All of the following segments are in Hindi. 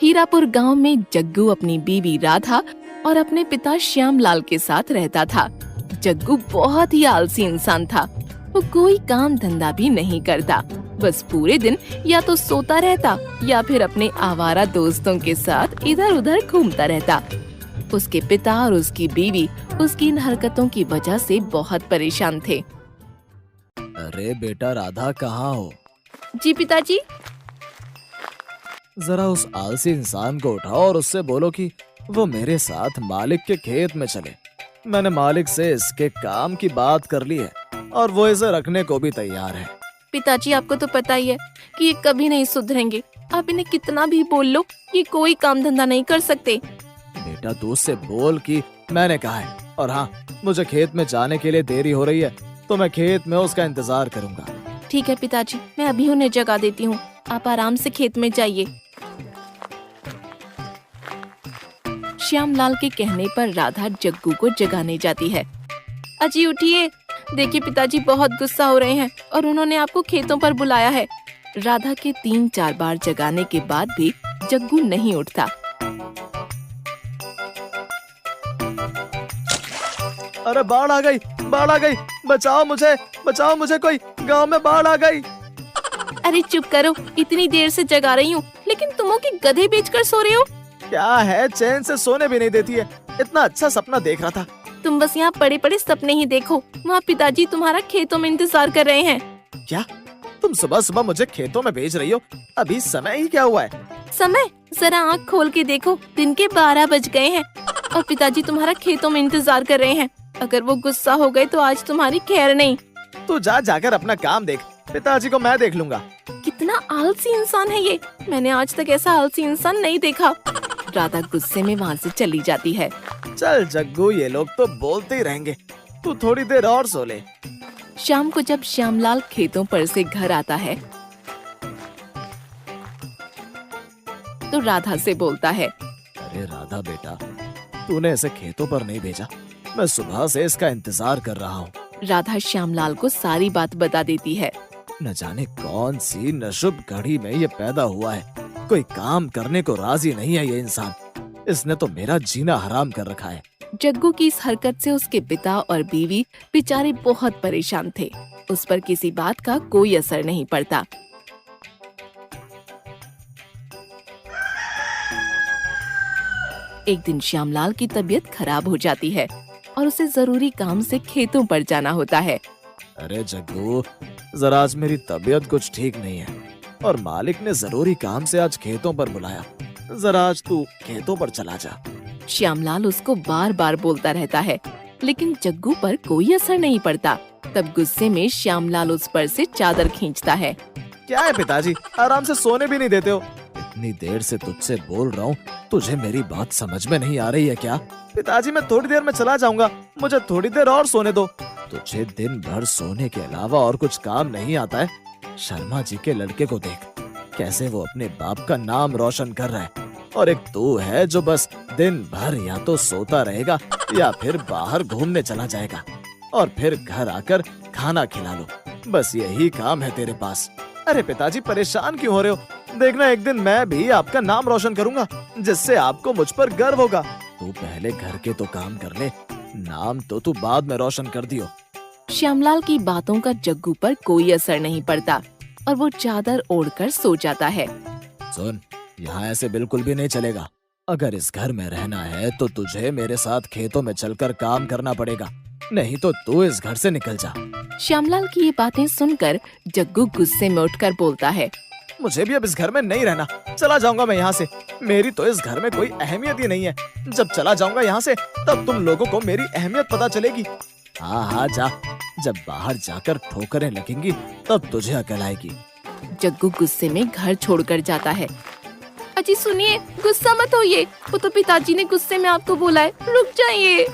हीरापुर गांव में जग्गू अपनी बीवी राधा और अपने पिता श्यामलाल के साथ रहता था। जग्गू बहुत ही आलसी इंसान था। वो कोई काम धंधा भी नहीं करता, बस पूरे दिन या तो सोता रहता या फिर अपने आवारा दोस्तों के साथ इधर उधर घूमता रहता। उसके पिता और उसकी बीवी उसकी इन हरकतों की वजह से बहुत परेशान थे। अरे बेटा राधा, कहाँ हो? जी पिताजी। जरा उस आलसी इंसान को उठाओ और उससे बोलो कि वो मेरे साथ मालिक के खेत में चले। मैंने मालिक से इसके काम की बात कर ली है और वो इसे रखने को भी तैयार है। पिताजी, आपको तो पता ही है कि ये कभी नहीं सुधरेंगे। आप इन्हें कितना भी बोल लो, ये कोई काम धंधा नहीं कर सकते। बेटा तू उससे बोल कि मैंने कहा है। और हाँ, मुझे खेत में जाने के लिए देरी हो रही है, तो मैं खेत में उसका इंतजार करूंगा। ठीक है पिताजी, मैं अभी उन्हें जगा देती हूँ। आप आराम से खेत में जाइए। श्यामलाल के कहने पर राधा जग्गू को जगाने जाती है। अजी उठिए, देखिए पिताजी बहुत गुस्सा हो रहे हैं और उन्होंने आपको खेतों पर बुलाया है। राधा के 3-4 बार जगाने के बाद भी जग्गू नहीं उठता। अरे बाढ़ आ गई, बाढ़ आ गई, बचाओ मुझे कोई, गांव में बाढ़ आ गई। अरे चुप करो, इतनी देर से जगा रही हूँ, लेकिन तुम हो कि गधे बेचकर सो रहे हो? क्या है, चैन से सोने भी नहीं देती है। इतना अच्छा सपना देख रहा था। तुम बस यहाँ पड़े पड़े सपने ही देखो। वहाँ पिताजी तुम्हारा खेतों में इंतजार कर रहे हैं। क्या तुम सुबह सुबह मुझे खेतों में भेज रही हो? अभी समय ही क्या हुआ है? समय? जरा आँख खोल के देखो, दिन के 12 बज गए हैं और पिताजी तुम्हारा खेतों में इंतजार कर रहे हैं। अगर वो गुस्सा हो गए तो आज तुम्हारी खैर नहीं। तू जाकर अपना काम देख, पिताजी को मैं देख लूंगा। कितना आलसी इंसान है ये, मैंने आज तक ऐसा आलसी इंसान नहीं देखा। राधा गुस्से में वहाँ से चली जाती है। चल जग्गू, ये लोग तो बोलते ही रहेंगे, तू थोड़ी देर और सो ले। शाम को जब श्यामलाल खेतों पर से घर आता है तो राधा से बोलता है, अरे राधा बेटा, तूने इसे खेतों पर नहीं भेजा, मैं सुबह से इसका इंतजार कर रहा हूँ। राधा श्यामलाल को सारी बात बता देती है। न जाने कौन सी नशुभ घड़ी में ये पैदा हुआ है, कोई काम करने को राजी नहीं है ये इंसान। इसने तो मेरा जीना हराम कर रखा है। जग्गू की इस हरकत से उसके पिता और बीवी बेचारे बहुत परेशान थे। उस पर किसी बात का कोई असर नहीं पड़ता। एक दिन श्यामलाल की तबीयत खराब हो जाती है और उसे जरूरी काम से खेतों पर जाना होता है। अरे जग्गू, जरा आज मेरी तबीयत कुछ ठीक नहीं है और मालिक ने जरूरी काम से आज खेतों पर बुलाया। जरा आज तू खेतों पर चला जा। श्यामलाल उसको बार बार बोलता रहता है, लेकिन जग्गू पर कोई असर नहीं पड़ता। तब गुस्से में श्यामलाल उस पर से चादर खींचता है। क्या है पिताजी, आराम से सोने भी नहीं देते हो? इतनी देर से तुझसे बोल रहा हूँ, तुझे मेरी बात समझ में नहीं आ रही है क्या? पिताजी मैं थोड़ी देर में चला जाऊंगा, मुझे थोड़ी देर और सोने दो। तुझे दिन भर सोने के अलावा और कुछ काम नहीं आता है? शर्मा जी के लड़के को देख, कैसे वो अपने बाप का नाम रोशन कर रहा है, और एक तू है जो बस दिन भर या तो सोता रहेगा या फिर बाहर घूमने चला जाएगा और फिर घर आकर खाना खिला लो। बस यही काम है तेरे पास। अरे पिताजी परेशान क्यों हो रहे हो? देखना एक दिन मैं भी आपका नाम रोशन करूंगा, जिससे आपको मुझ पर गर्व होगा। तू पहले घर के तो काम कर ले, नाम तो तू बाद में रोशन कर दियो। श्यामलाल की बातों का जग्गू पर कोई असर नहीं पड़ता और वो चादर ओढ़कर सो जाता है। सुन, यहाँ ऐसे बिल्कुल भी नहीं चलेगा। अगर इस घर में रहना है तो तुझे मेरे साथ खेतों में चलकर काम करना पड़ेगा, नहीं तो तू इस घर से निकल जा। श्यामलाल की ये बातें सुनकर जग्गू गुस्से में उठकर बोलता है, मुझे भी अब इस घर में नहीं रहना, चला जाऊंगा मैं यहाँ से। मेरी तो इस घर में कोई अहमियत ही नहीं है। जब चला जाऊंगा यहाँ से तब तुम लोगों को मेरी अहमियत पता चलेगी। हाँ जा, जब बाहर जाकर ठोकरें लगेंगी तब तुझे अकल आएगी। जग्गू गुस्से में घर छोड़कर जाता है। अजी सुनिए, गुस्सा मत होइए, वो तो पिताजी ने गुस्से में आपको बोला है, रुक जाइए।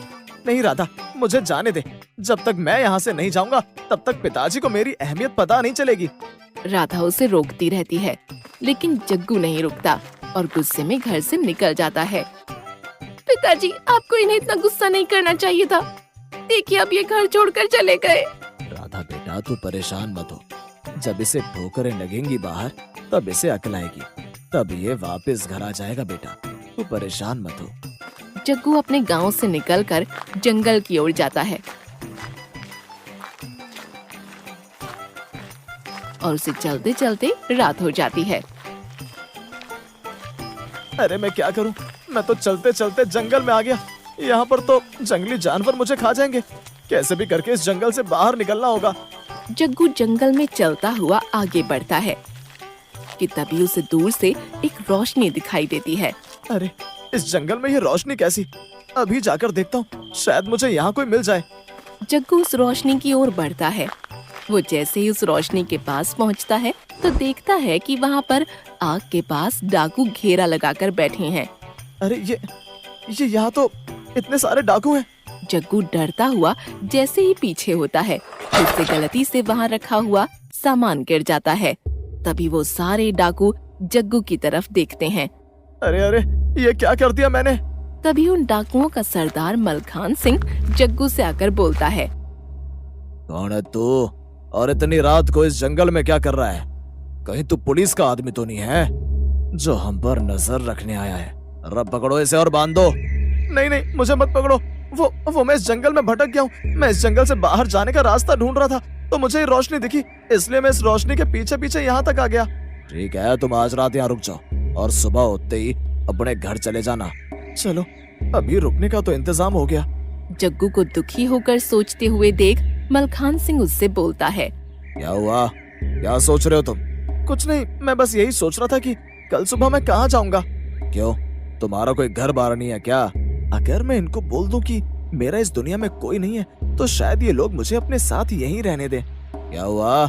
नहीं राधा, मुझे जाने दे। जब तक मैं यहाँ से नहीं जाऊंगा तब तक पिताजी को मेरी अहमियत पता नहीं चलेगी। राधा उसे रोकती रहती है, लेकिन जग्गू नहीं रुकता और गुस्से में घर से निकल जाता है। पिताजी, आपको इन्हें इतना गुस्सा नहीं करना चाहिए था। देखिए अब ये घर छोड़कर चले गए। राधा बेटा, तू परेशान मत हो। जब इसे ठोकरें लगेंगी बाहर तब इसे अकल आएगी। तब ये वापस घर आ जाएगा बेटा, तू परेशान मत हो। जग्गू अपने गांव से निकलकर जंगल की ओर जाता है और उसे चलते चलते रात हो जाती है। अरे मैं क्या करूं, मैं तो चलते चलते जंगल में आ गया। यहाँ पर तो जंगली जानवर मुझे खा जाएंगे। कैसे भी करके इस जंगल से बाहर निकलना होगा। जग्गू जंगल में चलता हुआ आगे बढ़ता है कि तभी उसे दूर से एक रोशनी दिखाई देती है। अरे इस जंगल में ये रोशनी कैसी? अभी जाकर देखता हूँ, शायद मुझे यहाँ कोई मिल जाए। जग्गू उस रोशनी की ओर बढ़ता है। वो जैसे ही उस रोशनी के पास पहुँचता है तो देखता है कि वहाँ पर आग के पास डाकू घेरा लगाकर बैठे हैं। अरे ये यहाँ तो इतने सारे डाकू हैं। जग्गू डरता हुआ जैसे ही पीछे होता है, उससे गलती से वहाँ रखा हुआ सामान गिर जाता है। तभी वो सारे डाकू जग्गू की तरफ देखते हैं। अरे अरे ये क्या कर दिया मैंने? तभी उन डाकुओं का सरदार मलखान सिंह जग्गू से आकर बोलता है। कौन है तू और इतनी रात को इस जंगल में क्या कर रहा है? कहीं तू पुलिस का आदमी तो नहीं है जो हम पर नजर रखने आया है? रब पकड़ो इसे और बांध दो। नहीं नहीं मुझे मत पकड़ो। वो मैं इस जंगल में भटक गया हूँ। मैं इस जंगल से बाहर जाने का रास्ता ढूंढ रहा था तो मुझे ये रोशनी दिखी, इसलिए मैं इस रोशनी के पीछे पीछे यहाँ तक आ गया। ठीक है, तुम आज रात यहाँ रुक जाओ और सुबह होते ही अपने घर चले जाना। चलो, अभी रुकने का तो इंतजाम हो गया। जग्गू को दुखी होकर सोचते हुए देख मलखान सिंह उससे बोलता है। क्या हुआ? क्या सोच रहे हो तुम? कुछ नहीं, मैं बस यही सोच रहा था कि कल सुबह मैं कहाँ जाऊंगा। क्यों, तुम्हारा कोई घर बार नहीं है क्या? अगर मैं इनको बोल दूं कि मेरा इस दुनिया में कोई नहीं है तो शायद ये लोग मुझे अपने साथ यहीं रहने दें। क्या हुआ,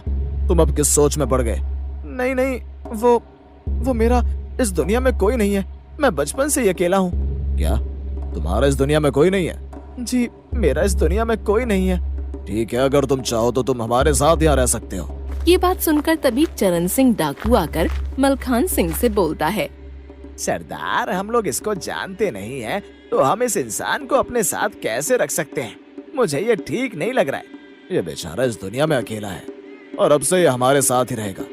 तुम अब किस सोच में पड़ गए? नहीं नहीं, वो मेरा इस दुनिया में कोई नहीं है। मैं बचपन से ही अकेला हूँ। क्या तुम्हारा इस दुनिया में कोई नहीं है? जी, मेरा इस दुनिया में कोई नहीं है। ठीक है, अगर तुम चाहो तो तुम हमारे साथ यहाँ रह सकते हो। ये बात सुनकर तभी चरण सिंह डाकू आकर मलखान सिंह से बोलता है। सरदार, हम लोग इसको जानते नहीं हैं, तो हम इस इंसान को अपने साथ कैसे रख सकते हैं? मुझे ये ठीक नहीं लग रहा है। ये बेचारा इस दुनिया में अकेला है और अब से ये हमारे साथ ही रहेगा।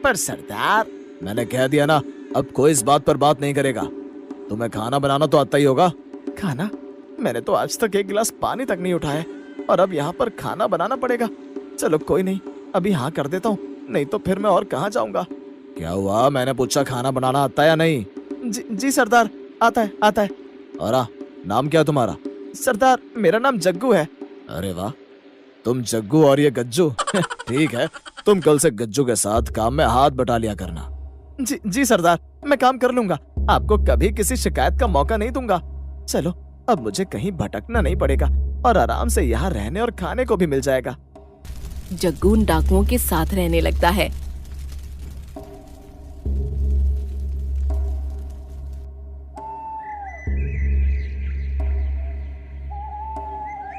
पर सरदार, मैंने कह दिया ना, अब कोई इस बात पर बात नहीं करेगा। तुम्हें खाना बनाना तो आता ही होगा। खाना? मैंने तो आज तक एक गिलास पानी तक नहीं उठाया और अब यहाँ पर खाना बनाना पड़ेगा। चलो कोई नहीं, अभी हाँ कर देता हूँ, नहीं तो फिर मैं और कहाँ जाऊँगा। क्या हुआ, मैंने पूछा खाना बनाना आता है या नहीं? जी सरदार, आता है। और नाम क्या तुम्हारा? सरदार, मेरा नाम जग्गू है। अरे वाह, तुम जग्गू और ये गज्जू। ठीक है, तुम कल से गज्जू के साथ काम में हाथ बटा लिया करना। जी सरदार, मैं काम कर लूंगा। आपको कभी किसी शिकायत का मौका नहीं दूंगा। चलो, अब मुझे कहीं भटकना नहीं पड़ेगा और आराम से यहाँ रहने और खाने को भी मिल जाएगा। जग्गू उन डाकुओं के साथ रहने लगता है।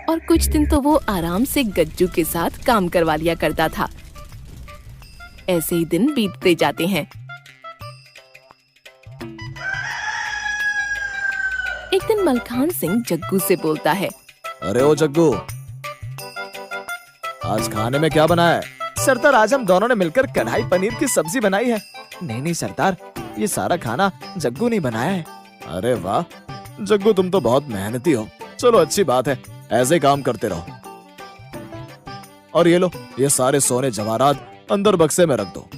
और कुछ दिन तो वो आराम से गज्जू के साथ काम करवा लिया करता था। ऐसे ही दिन बीतते जाते हैं। एक दिन मलखान सिंह जग्गू से बोलता है। अरे ओ जग्गू, आज खाने में क्या बना है? सरदार, आज हम दोनों ने मिलकर कढ़ाई पनीर की सब्जी बनाई है। नहीं सरदार, ये सारा खाना जग्गू ने बनाया है। अरे वाह जग्गू, तुम तो बहुत मेहनती हो। चलो अच्छी बात है, ऐसे ही काम करते रहो। और ये लो, ये सारे सोने जवाहरात अंदर बक्से में रख दो।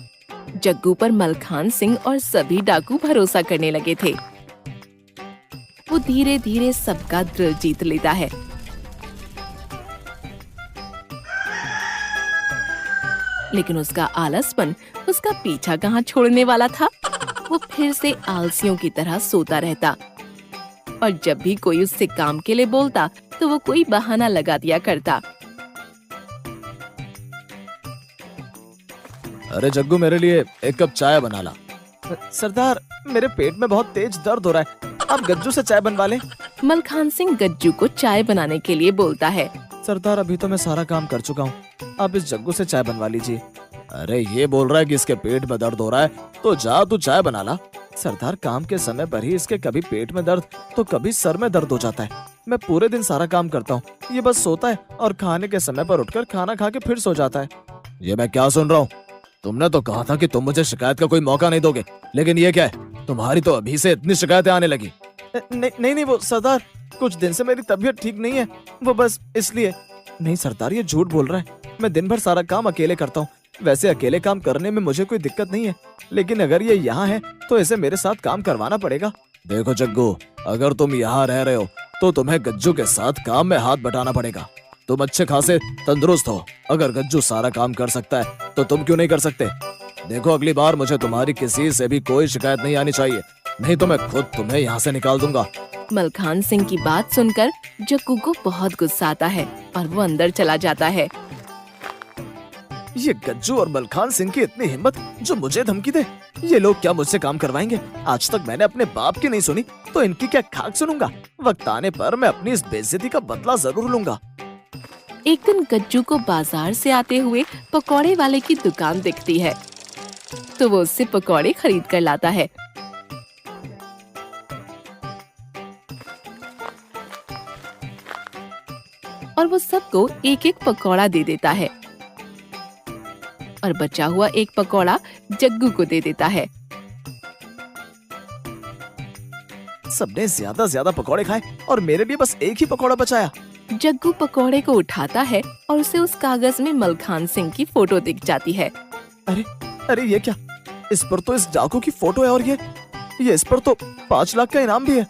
जग्गू पर मलखान सिंह और सभी डाकू भरोसा करने लगे थे। वो धीरे धीरे सबका दिल जीत लेता है। लेकिन उसका आलसपन उसका पीछा कहाँ छोड़ने वाला था। वो फिर से आलसियों की तरह सोता रहता और जब भी कोई उससे काम के लिए बोलता तो वो कोई बहाना लगा दिया करता। अरे जग्गू, मेरे लिए एक कप चाय बना ला। सरदार, मेरे पेट में बहुत तेज दर्द हो रहा है, आप गज्जू से चाय बनवा लें। मलखान सिंह गज्जू को चाय बनाने के लिए बोलता है। सरदार, अभी तो मैं सारा काम कर चुका हूँ, आप इस जग्गू से चाय बनवा लीजिए। अरे ये बोल रहा है कि इसके पेट में दर्द हो रहा है, तो जा तू चाय बना ला। सरदार, काम के समय पर ही इसके कभी पेट में दर्द तो कभी सर में दर्द हो जाता है। मैं पूरे दिन सारा काम करता हूँ, ये बस सोता है और खाने के समय पर उठकर खाना खा के फिर सो जाता है। ये मैं क्या सुन रहा हूँ? तुमने तो कहा था कि तुम मुझे शिकायत का कोई मौका नहीं दोगे, लेकिन ये क्या है, तुम्हारी तो अभी से इतनी शिकायतें आने लगी। नहीं, वो सरदार, कुछ दिन से मेरी तबीयत ठीक नहीं है, वो बस इसलिए। नहीं सरदार, ये झूठ बोल रहा है। मैं दिन भर सारा काम अकेले करता हूँ। वैसे अकेले काम करने में मुझे कोई दिक्कत नहीं है, लेकिन अगर ये यहाँ है तो इसे मेरे साथ काम करवाना पड़ेगा। देखो जग्गू, अगर तुम यहाँ रह रहे हो तो तुम्हें गज्जू के साथ काम में हाथ बटाना पड़ेगा। तुम अच्छे खासे तंदुरुस्त हो, अगर गज्जू सारा काम कर सकता है तो तुम क्यों नहीं कर सकते। देखो, अगली बार मुझे तुम्हारी किसी से भी कोई शिकायत नहीं आनी चाहिए, नहीं तो मैं खुद तुम्हें यहाँ से निकाल दूंगा। मलखान सिंह की बात सुनकर जग्गू को बहुत गुस्सा आता है और वो अंदर चला जाता है। ये गज्जू और मलखान सिंह की इतनी हिम्मत जो मुझे धमकी दे। ये लोग क्या मुझसे काम करवाएंगे? आज तक मैंने अपने बाप की नहीं सुनी तो इनकी क्या खाक सुनूंगा। वक्त आने पर मैं अपनी इस बेइज्जती का बदला जरूर लूंगा। एक दिन गज्जू को बाजार से आते हुए पकौड़े वाले की दुकान दिखती है, तो वो उससे पकौड़े खरीद कर लाता है। और वो सबको एक एक पकौड़ा दे देता है और बचा हुआ एक पकौड़ा जग्गू को दे देता है। सबने ज्यादा पकौड़े खाए और मेरे लिए बस एक ही पकौड़ा बचाया। जग्गू पकौड़े को उठाता है और उसे उस कागज में मलखान सिंह की फोटो दिख जाती है। अरे ये क्या? इस पर तो इस डाकू की फोटो है और ये इस पर तो 5 लाख का इनाम भी है।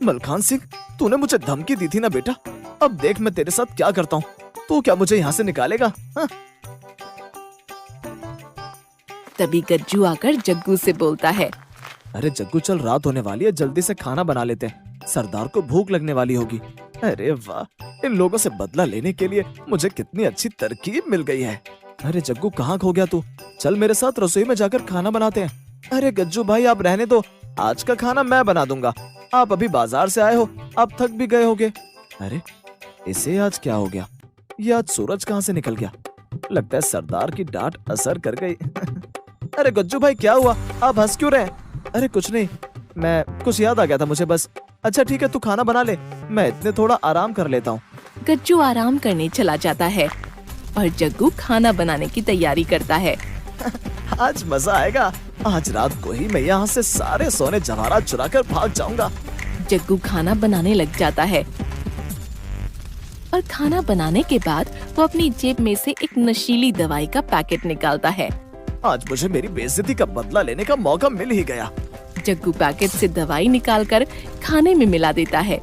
मलखान सिंह, तूने मुझे धमकी दी थी ना बेटा, अब देख मैं तेरे साथ क्या करता हूँ। तू क्या मुझे यहाँ से निकालेगा? हाँ? तभी गज्जू आकर जग्गू से बोलता है, अरे जग्गू, चल रात होने वाली है, जल्दी से खाना बना लेते हैं, सरदार को भूख लगने वाली होगी। अरे वाह, इन लोगों से बदला लेने के लिए मुझे कितनी अच्छी तरकीब मिल गई है। अरे जग्गू, कहाँ खो गया तू? चल मेरे साथ रसोई में जाकर खाना बनाते हैं। अरे गज्जू भाई, आप रहने दो, आज का खाना मैं बना दूंगा। आप अभी बाजार से आए हो, आप थक भी गए होगे। अरे इसे आज क्या हो गया? ये आज सूरज कहाँ से निकल गया? लगता है सरदार की डांट असर कर गई। अरे गज्जू भाई, क्या हुआ? आप हंस क्यों रहे? अरे कुछ नहीं, मैं कुछ याद आ गया था मुझे बस। अच्छा ठीक है, तू खाना बना ले, मैं इतने थोड़ा आराम कर लेता हूँ। गज्जू आराम करने चला जाता है और जग्गू खाना बनाने की तैयारी करता है। आज मजा आएगा, आज रात को ही मैं यहाँ से सारे सोने जवाहरात चुरा कर भाग जाऊंगा। जग्गू खाना बनाने लग जाता है और खाना बनाने के बाद वो अपनी जेब में से एक नशीली दवाई का पैकेट निकालता है। आज मुझे मेरी बेइज्जती का बदला लेने का मौका मिल ही गया। जग्गू पैकेट से दवाई निकालकर खाने में मिला देता है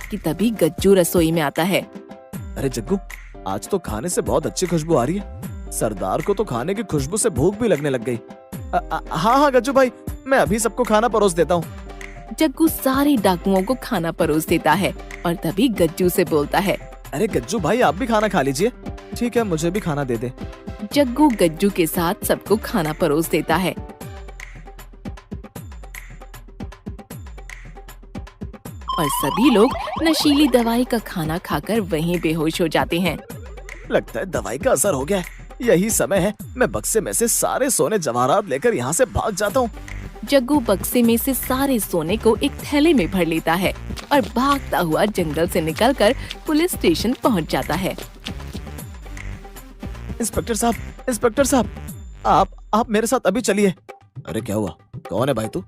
कि तभी गज्जू रसोई में आता है। अरे जग्गू, आज तो खाने से बहुत अच्छी खुशबू आ रही है। सरदार को तो खाने की खुशबू से भूख भी लगने लग गई। हाँ गज्जू भाई, मैं अभी सबको खाना परोस देता हूँ। जग्गू सारे डाकुओं को खाना परोस देता है और तभी गज्जू से बोलता है, अरे गज्जू भाई, आप भी खाना खा लीजिए। ठीक है, मुझे भी खाना दे दे। जग्गू गज्जू के साथ सबको खाना परोस देता है। और सभी लोग नशीली दवाई का खाना खाकर वहीं बेहोश हो जाते हैं। लगता है दवाई का असर हो गया है। यही समय है, मैं बक्से में से सारे सोने जवाहरात लेकर यहाँ से भाग जाता हूँ। जग्गू बक्से में से सारे सोने को एक थैले में भर लेता है और भागता हुआ जंगल से निकलकर पुलिस स्टेशन पहुँच जाता है। इंस्पेक्टर साहब, आप मेरे साथ अभी चलिए। अरे क्या हुआ? कौन है भाई तू?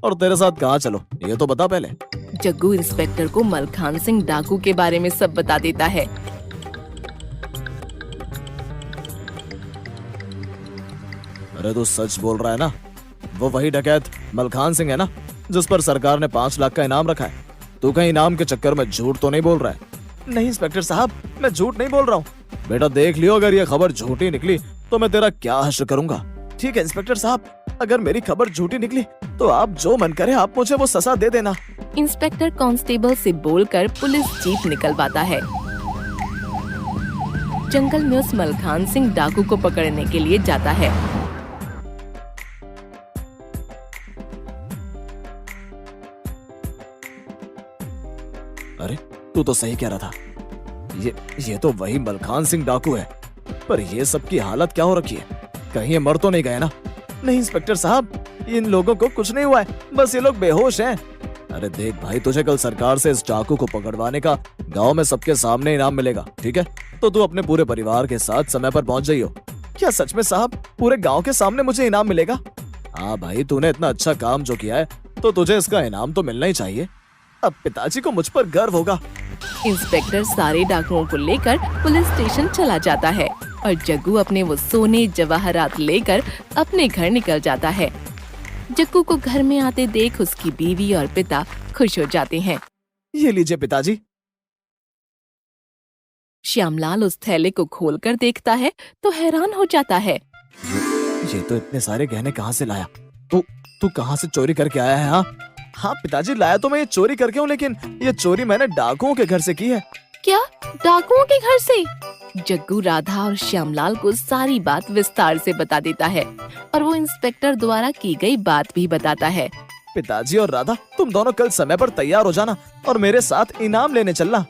और तेरे साथ कहाँ चलो, ये तो बता पहले। जग्गू इंस्पेक्टर को मलखान सिंह डाकू के बारे में सब बता देता है। अरे तू सच बोल रहा है ना? वो वही डकैत मलखान सिंह है ना, जिस पर सरकार ने 5 लाख का इनाम रखा है? तू कहीं इनाम के चक्कर में झूठ तो नहीं बोल रहा है? नहीं इंस्पेक्टर साहब, मैं झूठ नहीं बोल रहा हूँ। बेटा देख लियो, अगर ये खबर झूठी निकली तो मैं तेरा क्या हश्र करूंगा। ठीक है इंस्पेक्टर साहब, अगर मेरी खबर झूठी निकली तो आप जो मन करे आप मुझे वो सजा दे देना। इंस्पेक्टर कांस्टेबल से बोलकर पुलिस जीप निकलवाता है। जंगल में उस मलखान सिंह डाकू को पकड़ने के लिए जाता है। अरे तू तो सही कह रहा था, ये तो वही मलखान सिंह डाकू है। पर ये सब की हालत क्या हो रखी है? कहीं ये मर तो नहीं गए ना? नहीं इंस्पेक्टर साहब, इन लोगों को कुछ नहीं हुआ है, बस ये लोग बेहोश हैं। अरे देख भाई, तुझे कल सरकार से इस डाकू को पकड़वाने का गांव में सबके सामने इनाम मिलेगा, ठीक है? तो तू अपने पूरे परिवार के साथ समय पर पहुंच जाइयो। क्या सच में साहब पूरे गांव के सामने मुझे इनाम मिलेगा? हाँ भाई, तूने इतना अच्छा काम जो किया है तो तुझे इसका इनाम तो मिलना ही चाहिए। अब पिताजी को मुझ पर गर्व होगा। इंस्पेक्टर सारे डाकुओं को लेकर पुलिस स्टेशन चला जाता है और जग्गू अपने वो सोने जवाहरात लेकर अपने घर निकल जाता है। जग्गू को घर में आते देख उसकी बीवी और पिता खुश हो जाते हैं। ये लीजिए पिताजी। श्यामलाल उस थैले को खोलकर देखता है तो हैरान हो जाता है। ये तो इतने सारे गहने कहाँ से लाया? तू कहाँ से चोरी करके आया है? हाँ हाँ पिताजी, लाया तो मैं ये चोरी करके हूँ, लेकिन ये चोरी मैंने डाकुओं के घर से की है। क्या? डाकुओं के घर से? जग्गू राधा और श्यामलाल को सारी बात विस्तार से बता देता है और वो इंस्पेक्टर द्वारा की गई बात भी बताता है। पिताजी और राधा, तुम दोनों कल समय पर तैयार हो जाना और मेरे साथ इनाम लेने चलना।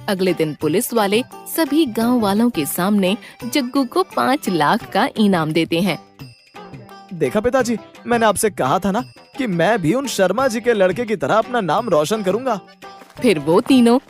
अगले दिन पुलिस वाले सभी गांव वालों के सामने जग्गू को 5 लाख का इनाम देते हैं। देखा पिताजी, मैंने आपसे कहा था ना कि मैं भी उन शर्मा जी के लड़के की तरह अपना नाम रोशन करूंगा। फिर वो तीनों